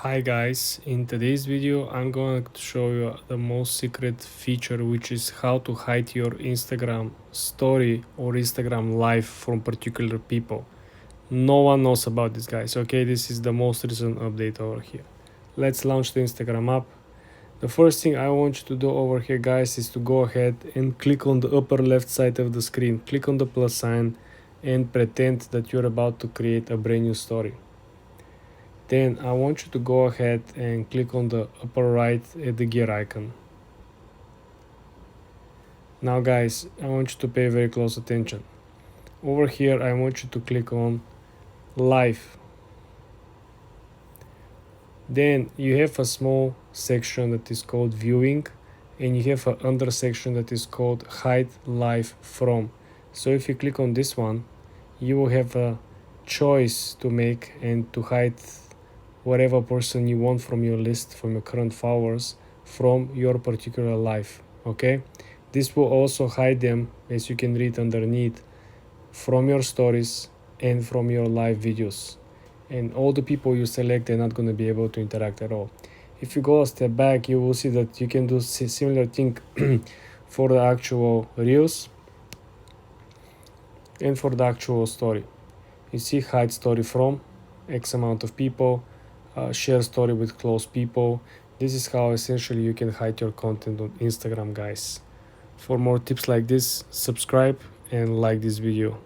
Hi guys, in today's video I'm going to show you the most secret feature, which is how to hide your Instagram story or Instagram live from particular people. No one knows about this, guys. Okay, this is the most recent update over here. Let's launch the Instagram app. The first thing I want you to do over here, guys, is to go ahead and click on the upper left side of the screen. Click on the plus sign and pretend that you're about to create a brand new story. Then I want you to go ahead and click on the upper right at the gear icon. Now guys, I want you to pay very close attention. Over here I want you to click on live. Then you have a small section that is called viewing, and you have an under section that is called hide live from. So if you click on this one, you will have a choice to make and to hide whatever person you want from your list, from your current followers, from your particular live. Okay, this will also hide them, as you can read underneath, from your stories and from your live videos, and all the people you select, they're not going to be able to interact at all. If you go a step back, you will see that you can do similar thing for the actual reels and for the actual story. You see hide story from X amount of people, share story with close people. This is how essentially you can hide your content on Instagram, guys. For more tips like this, subscribe and like this video.